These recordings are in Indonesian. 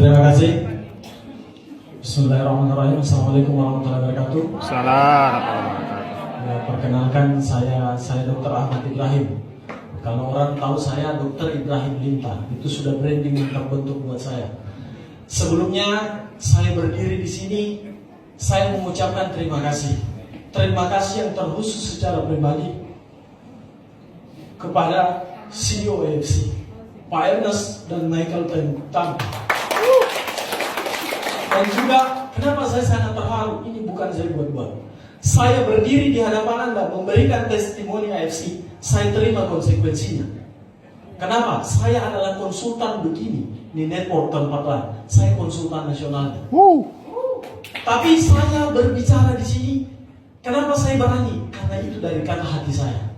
Terima kasih. Bismillahirrahmanirrahim. Assalamualaikum warahmatullahi wabarakatuh. Ya, perkenalkan saya Dr. Ahmad Ibrahim. Kalau orang tahu saya Dr. Ibrahim Limta, itu sudah branding yang terbentuk buat saya. Sebelumnya saya berdiri di sini, saya mengucapkan terima kasih. Terima kasih yang terkhusus secara pribadi kepada CEO AFC, Pak Ernest dan Michael Tan. Dan juga kenapa saya sangat terharu, ini bukan saya buat-buat. Saya berdiri di hadapan Anda memberikan testimoni AFC, saya terima konsekuensinya. Kenapa? Saya adalah konsultan begini di network tempat lain. Saya konsultan nasionalnya. Tapi saya berbicara di sini, kenapa saya berani? Karena itu dari kata hati saya.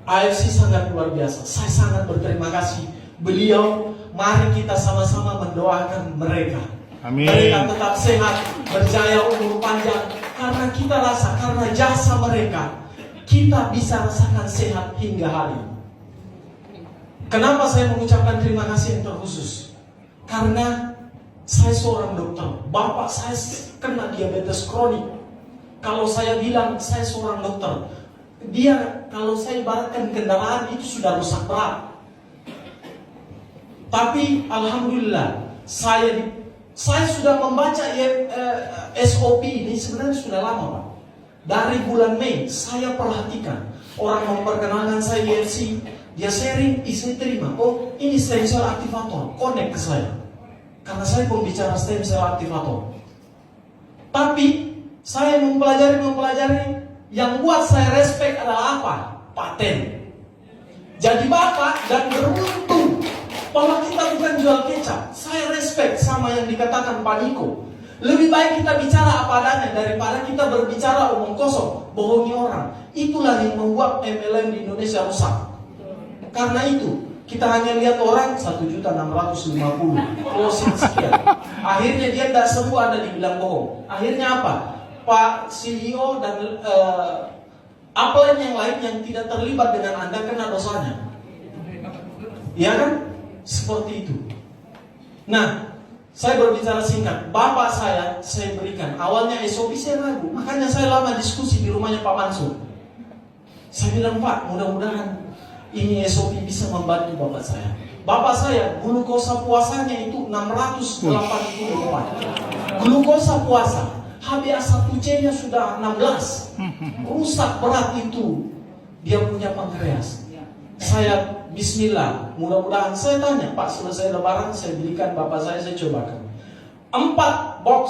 AFC sangat luar biasa. Saya sangat berterima kasih. Beliau, mari kita sama-sama mendoakan mereka. Amin. Mereka tetap sehat, berjaya, umur panjang. Karena kita rasa, karena jasa mereka, kita bisa rasakan sehat hingga hari ini. Kenapa saya mengucapkan terima kasih yang terkhusus? Karena saya seorang dokter. Bapak saya kena diabetes kronik. Kalau saya bilang saya seorang dokter, dia kalau saya ibaratkan kendaraan itu sudah rusak berat. Tapi alhamdulillah saya sudah membaca SOP ini sebenarnya sudah lama, Pak. Dari bulan Mei saya perhatikan orang memperkenalkan saya IFC, dia sharing, saya terima. Oh, ini stem cell activator, connect ke saya. Karena saya pembicara stem cell activator. Tapi saya mempelajari, yang buat saya respect adalah apa? Paten. Jadi Bapak dan beruntung bahwa kita bukan jual kecap. Saya respect sama yang dikatakan Pak Niko. Lebih baik kita bicara apa adanya daripada kita berbicara omong kosong, bohongi orang. Itulah yang membuat MLM di Indonesia rusak. Karena itu kita hanya lihat orang 1.650 closing sekian. Akhirnya dia tidak semua ada dibilang bohong. Akhirnya apa? Pak CEO dan upline yang lain yang tidak terlibat dengan Anda kena dosanya. Iya kan? Seperti itu. Nah, saya berbicara singkat. Bapak saya berikan. Awalnya SOP saya ragu. Makanya saya lama diskusi di rumahnya Pak Mansur. Saya bilang, Pak, mudah-mudahan ini SOP bisa membantu bapak saya. Bapak saya, glukosa puasanya itu 684. Glukosa puasa. HbA1c-nya sudah 16. Rusak berat itu. Dia punya pankreas. Saya bismillah, mudah-mudahan saya tanya, Pak, selesai lebaran saya belikan bapak saya cobakan 4 box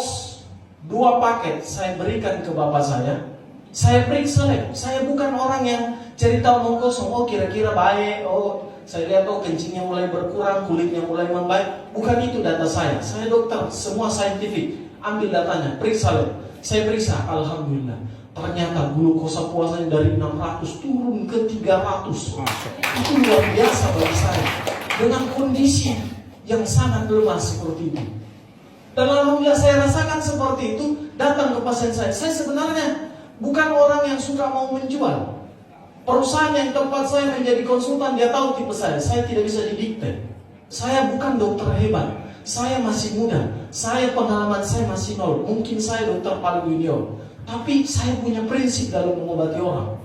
2 paket saya berikan ke bapak saya. Saya periksa lab. Saya bukan orang yang cerita omong kosong. Oh kira-kira baik. Oh saya lihat kencingnya mulai berkurang, kulitnya mulai membaik. Bukan itu data saya. Saya dokter, semua saintifik. Ambil datanya, periksa lab. Saya periksa, alhamdulillah. Ternyata glukosa puasanya dari 600 turun ke 300. Itu luar biasa bagi saya. Dengan kondisi yang sangat lemah seperti itu. Dan alhamdulillah saya rasakan seperti itu. Datang ke pasien saya. Saya sebenarnya bukan orang yang suka mau menjual. Perusahaan yang tempat saya menjadi konsultan, dia tahu tipe saya. Saya tidak bisa didikte. Saya bukan dokter hebat. Saya masih muda. Saya pengalaman saya masih nol. Mungkin saya dokter paling junior. Tapi saya punya prinsip dalam mengobati orang.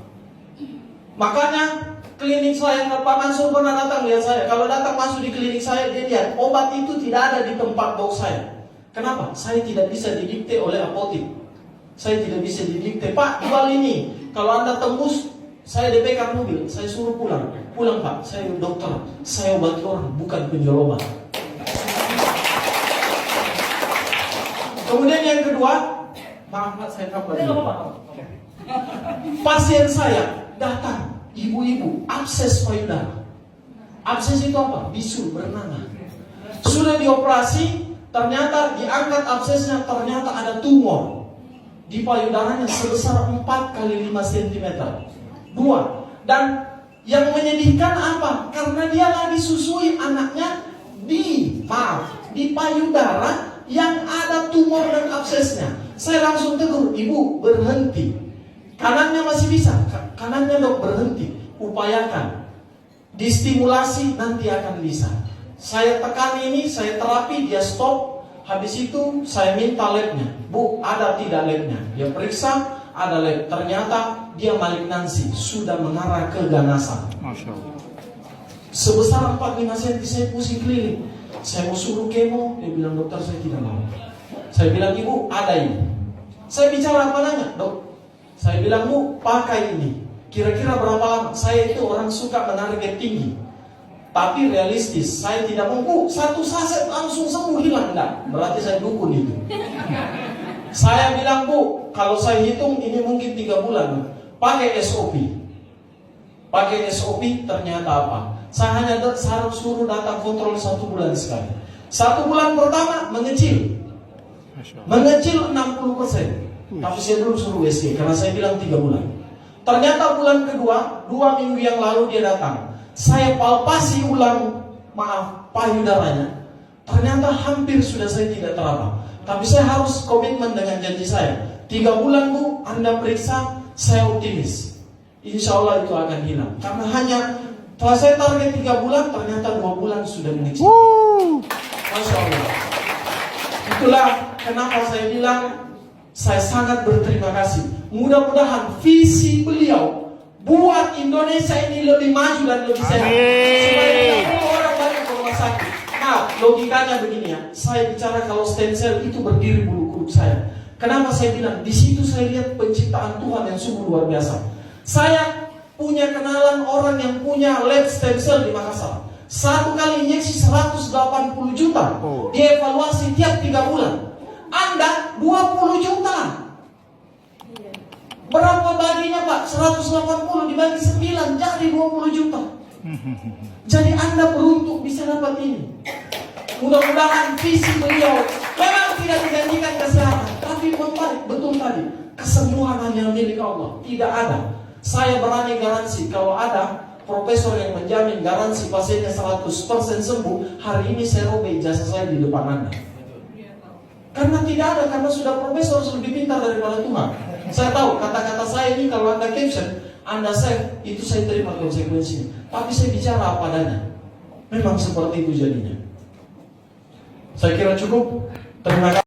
Makanya klinik saya, Pak Mansur pernah datang lihat saya. Kalau datang masuk di klinik saya, dia lihat obat itu tidak ada di tempat box saya. Kenapa? Saya tidak bisa didikte oleh apotek. Saya tidak bisa didikte, Pak jual ini. Kalau Anda tembus, saya DP-kan mobil, saya suruh pulang. Pulang Pak, saya dokter. Saya obati orang, bukan penjual obat. Kemudian yang kedua, maaf Pak, saya kabar. Pasien saya datang, ibu-ibu, abses payudara. Abses itu apa? Bisul, bernanah. Sudah dioperasi, ternyata diangkat absesnya, ternyata ada tumor di payudaranya sebesar 4 kali 5 cm. 2. Dan yang menyedihkan apa? Karena dia lagi susui anaknya di payudara yang ada tumor dan absesnya. Saya langsung tegur, ibu berhenti. Kanannya masih bisa, kanannya dok berhenti. Upayakan, distimulasi nanti akan bisa. Saya tekan ini, saya terapi, dia stop. Habis itu saya minta labnya. Bu, ada tidak labnya? Dia periksa, ada lab. Ternyata dia malignansi, sudah mengarah ke ganasan. Masya Allah. Sebesar 45 cm, saya pusing keliling. Saya mau suruh kemo, dia bilang dokter saya tidak mau. Saya bilang ibu ada ini. Saya bicara apa nanya, dok? Saya bilang bu pakai ini. Kira-kira berapa lama? Saya itu orang suka menarget tinggi. Tapi realistis, saya tidak mau, bu, satu saset langsung sembuh hilang, enggak. Berarti saya dukun itu. Saya bilang, bu, kalau saya hitung ini mungkin 3 bulan. Pakai SOP. Pakai SOP, ternyata apa? Saya hanya harus suruh datang kontrol 1 bulan sekali. 1 bulan pertama mengecil. Mengecil 60%. Tapi saya belum suruh USG, karena saya bilang 3 bulan. Ternyata bulan kedua, 2 minggu yang lalu dia datang. Saya palpasi ulang, payudaranya. Ternyata hampir sudah saya tidak teraba. Tapi saya harus komitmen dengan janji saya. 3 bulan bu, Anda periksa, saya optimis. Insya Allah itu akan hilang. Karena hanya, setelah saya target 3 bulan, ternyata 2 bulan sudah mengecil. Masya Allah. Itulah kenapa saya bilang, saya sangat berterima kasih. Mudah-mudahan visi beliau buat Indonesia ini lebih maju dan lebih sehat. Supaya tidak orang banyak ke rumah sakit. Nah, logikanya begini ya. Saya bicara kalau stem cell itu berdiri bulu kuduk saya. Kenapa saya bilang? Di situ saya lihat penciptaan Tuhan yang sungguh luar biasa. Saya punya kenalan orang yang punya lab stem cell di Makassar. 1 kali injeksi 180 juta. Dievaluasi tiap 3 bulan. Anda 20 juta. Berapa baginya Pak? 180 dibagi 9 jadi 20 juta. Jadi Anda beruntung bisa dapat ini. Mudah-mudahan visi beliau memang tidak dijanjikan kesehatan, tapi betul tadi, kesembuhan hanya milik Allah. Tidak ada. Saya berani garansi kalau ada profesor yang menjamin garansi pasiennya 100% sembuh, hari ini saya robek ijazah saya di depan Anda. Karena tidak ada, karena sudah profesor lebih pintar daripada Tuhan. Saya tahu kata-kata saya ini kalau Anda caption, Anda save, itu saya terima konsekuensinya. Tapi saya bicara apa adanya. Memang seperti itu jadinya. Saya kira cukup. Terima kasih.